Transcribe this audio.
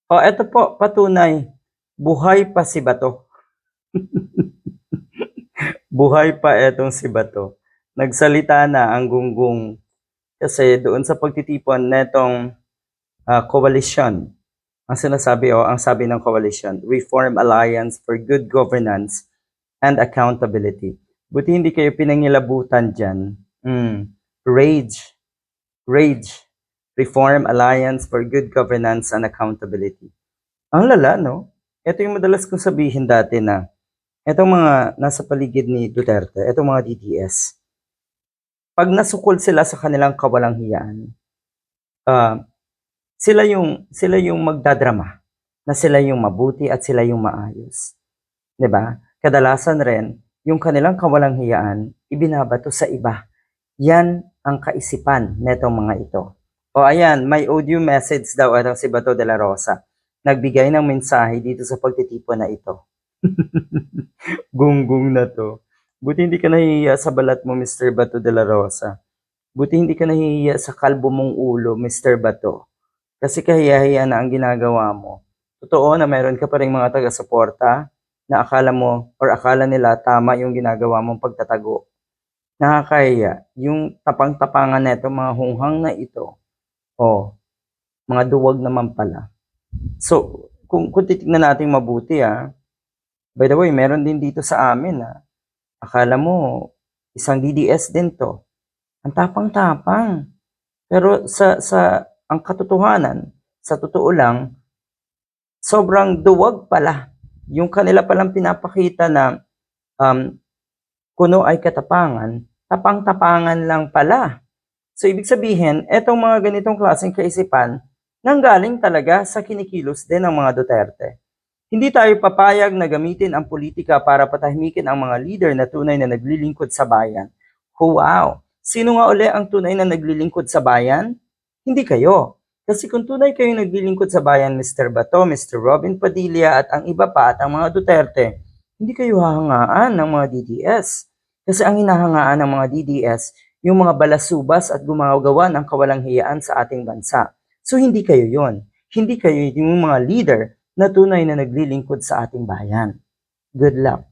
Oh, eto po patunay, buhay pa si Bato. Buhay pa etong si Bato. Nagsalita na ang gunggong kasi doon sa pagtitipon netong, koalisyon. Ang sinasabi o ang sabi ng koalisyon, Reform Alliance for Good Governance and Accountability. Buti hindi kayo pinangilabutan diyan. Rage, rage. Reform Alliance for Good Governance and Accountability. Ang lala 'no? Ito yung madalas kong sabihin dati na etong mga nasa paligid ni Duterte, etong mga DDS, 'pag nasukol sila sa kanilang kawalang-hiyaan, ah, sila yung magdadrama na sila yung mabuti at sila yung maayos, 'di ba? Kadalasan rin yung kanilang kawalang-hiyaan ibinabato sa iba. Yan ang kaisipan netong mga ito. O ayan, may audio message daw etong si Bato de la Rosa. Nagbigay ng mensahe dito sa pagtitipon na ito. Gunggong na 'to. Buti hindi ka nahihiya sa balat mo, Mr. Bato de la Rosa. Buti hindi ka nahihiya sa kalbo mong ulo, Mr. Bato. Kasi kahiya-hiya na ang ginagawa mo. Totoo na meron ka pa ring mga taga-suporta na akala mo or akala nila tama yung ginagawa mong pagtatago. Nakakahiya. Yung tapang-tapangan neto mga hunghang na ito, oh, mga duwag naman pala. So, kung titignan natin mabuti, by the way, meron din dito sa amin, akala mo isang DDS din 'to. Ang tapang-tapang. Pero ang katotohanan, sa totoo lang, sobrang duwag pala. Yung kanila palang pinapakita na kuno ay katapangan, tapang-tapangan lang pala. So ibig sabihin, etong mga ganitong klaseng kaisipan, nanggaling talaga sa kinikilos din ng mga Duterte. Hindi tayo papayag na gamitin ang politika para patahimikin ang mga leader na tunay na naglilingkod sa bayan. Wow! Sino nga uli ang tunay na naglilingkod sa bayan? Hindi kayo. Kasi kung tunay kayong naglilingkod sa bayan, Mr. Bato, Mr. Robin Padilla at ang iba pa at ang mga Duterte, hindi kayo hahangaan ng mga DDS. Kasi ang hinahangaan ng mga DDS, yung mga balasubas at gumagawa ng kawalang-hiyaan sa ating bansa. So hindi kayo yon. Hindi kayo yung mga leader na tunay na naglilingkod sa ating bayan. Good luck.